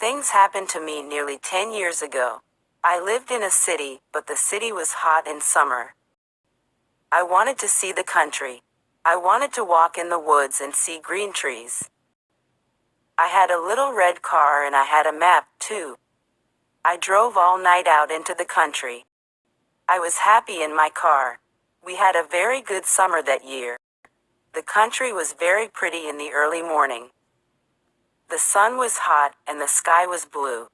Things happened to me nearly 10 years ago. I lived in a city, but the city was hot in summer. I wanted to see the country. I wanted to walk in the woods and see green trees. I had a little red car and I had a map, too. I drove all night out into the country. I was happy in my car. We had a very good summer that year. The country was very pretty in the early morning. The sun was hot and the sky was blue.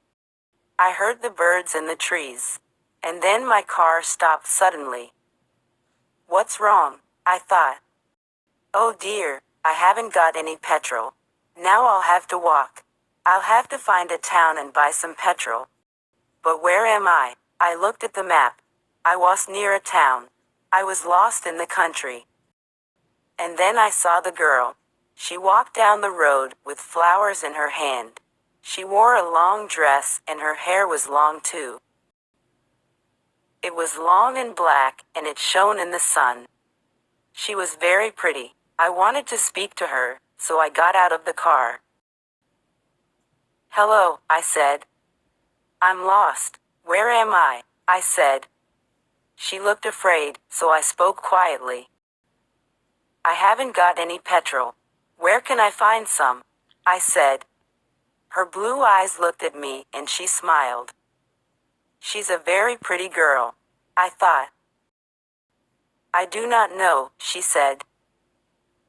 I heard the birds in the trees. And then my car stopped suddenly. What's wrong? I thought. Oh dear, I haven't got any petrol. Now I'll have to walk. I'll have to find a town and buy some petrol. But where am I? I looked at the map. I was near a town. I was lost in the country. And then I saw the girl. She walked down the road with flowers in her hand. She wore a long dress and her hair was long too. It was long and black and it shone in the sun. She was very pretty. I wanted to speak to her, so I got out of the car. Hello, I said. I'm lost. Where am I? I said. She looked afraid, so I spoke quietly. I haven't got any petrol. Where can I find some? I said. Her blue eyes looked at me and she smiled. She's a very pretty girl, I thought. I do not know, she said.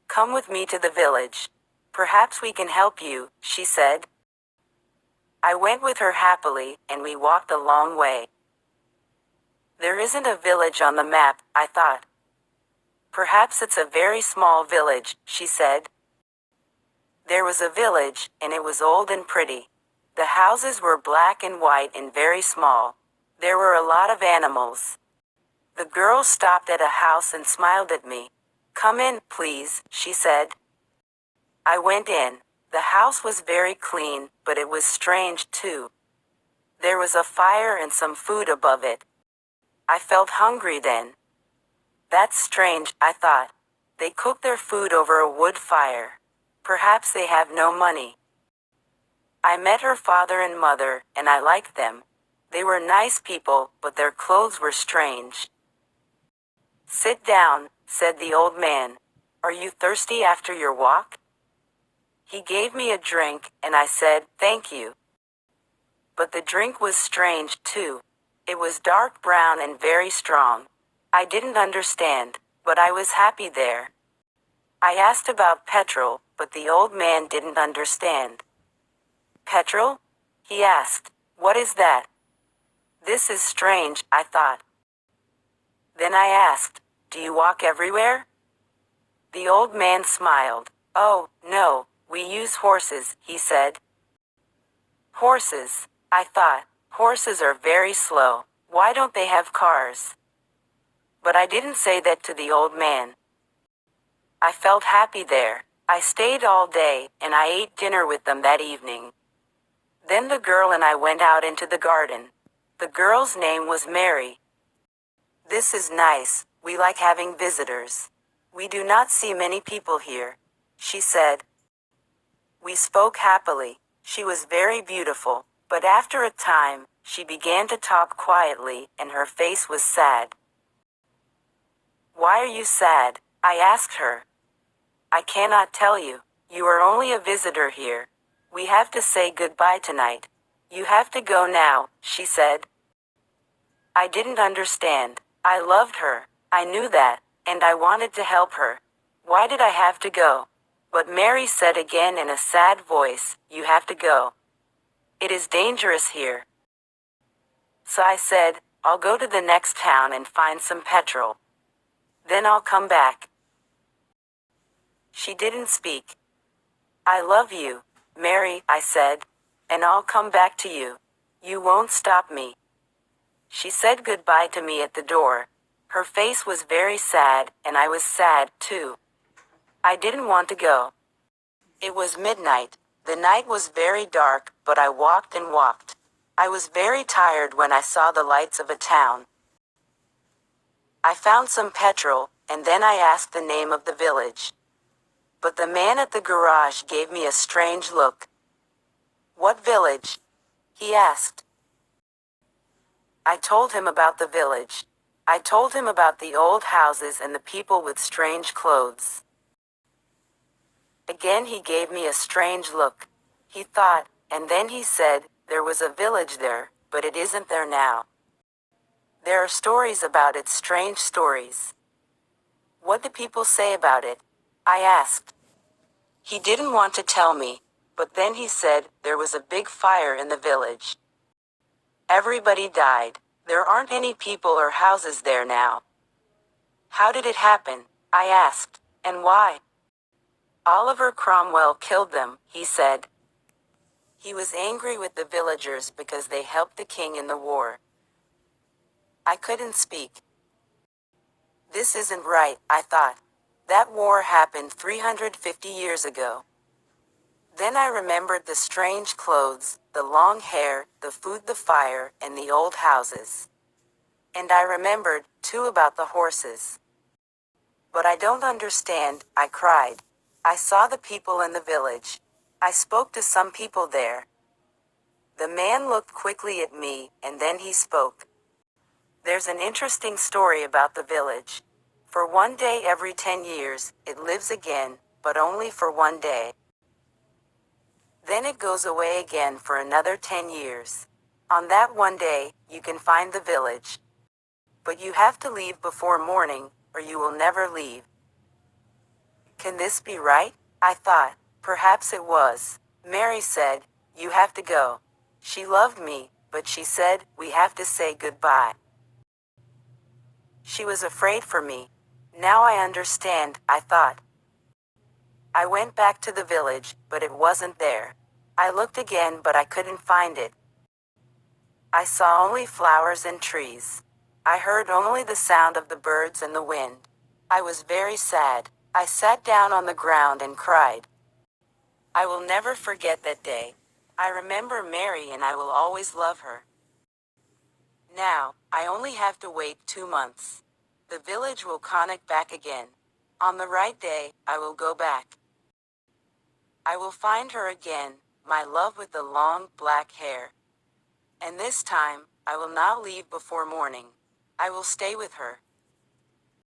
Come with me to the village. Perhaps we can help you, she said. I went with her happily, and we walked a long way. There isn't a village on the map, I thought. Perhaps it's a very small village, she said. There was a village, and it was old and pretty. The houses were black and white and very small. There were a lot of animals. The girl stopped at a house and smiled at me. Come in, please, she said. I went in. The house was very clean, but it was strange too. There was a fire and some food above it. I felt hungry then. That's strange, I thought. They cook their food over a wood fire. Perhaps they have no money. I met her father and mother, and I liked them. They were nice people, but their clothes were strange. Sit down, said the old man. Are you thirsty after your walk? He gave me a drink, and I said, thank you. But the drink was strange, too. It was dark brown and very strong. I didn't understand, but I was happy there. I asked about petrol, but the old man didn't understand. Petrol? He asked. What is that? This is strange, I thought. Then I asked, do you walk everywhere? The old man smiled. Oh, no, we use horses, he said. Horses, I thought. Horses are very slow. Why don't they have cars? But I didn't say that to the old man. I felt happy there. I stayed all day, and I ate dinner with them that evening. Then the girl and I went out into the garden. The girl's name was Mary. This is nice. We like having visitors. We do not see many people here, she said. We spoke happily. She was very beautiful, but after a time, she began to talk quietly, and her face was sad. Why are you sad? I asked her. I cannot tell you. You are only a visitor here. We have to say goodbye tonight. You have to go now, she said. I didn't understand. I loved her. I knew that, and I wanted to help her. Why did I have to go? But Mary said again in a sad voice, you have to go. It is dangerous here. So I said, I'll go to the next town and find some petrol. Then I'll come back. She didn't speak. I love you, Mary, I said, and I'll come back to you. You won't stop me. She said goodbye to me at the door. Her face was very sad, and I was sad, too. I didn't want to go. It was midnight. The night was very dark, but I walked and walked. I was very tired when I saw the lights of a town. I found some petrol, and then I asked the name of the village. But the man at the garage gave me a strange look. What village? he asked. I told him about the village. I told him about the old houses and the people with strange clothes. Again he gave me a strange look. He thought, and then he said, there was a village there, but it isn't there now. There are stories about it, strange stories. What do people say about it? I asked. He didn't want to tell me, but then he said, there was a big fire in the village. Everybody died. There aren't any people or houses there now. How did it happen? I asked. And why? Oliver Cromwell killed them, he said. He was angry with the villagers because they helped the king in the war. I couldn't speak. This isn't right, I thought. That war happened 350 years ago. Then I remembered the strange clothes, the long hair, the food, the fire, and the old houses. And I remembered, too, about the horses. But I don't understand, I cried. I saw the people in the village. I spoke to some people there. The man looked quickly at me, and then he spoke. There's an interesting story about the village. For one day every 10 years, it lives again, but only for one day. Then it goes away again for another 10 years. On that one day, you can find the village. But you have to leave before morning, or you will never leave. Can this be right? I thought. Perhaps it was. Mary said, you have to go. She loved me, but she said, we have to say goodbye. She was afraid for me. Now I understand, I thought. I went back to the village, but it wasn't there. I looked again, but I couldn't find it. I saw only flowers and trees. I heard only the sound of the birds and the wind. I was very sad. I sat down on the ground and cried. I will never forget that day. I remember Mary and I will always love her. Now, I only have to wait 2 months. The village will connect back again. On the right day, I will go back. I will find her again, my love with the long, black hair. And this time, I will not leave before morning. I will stay with her.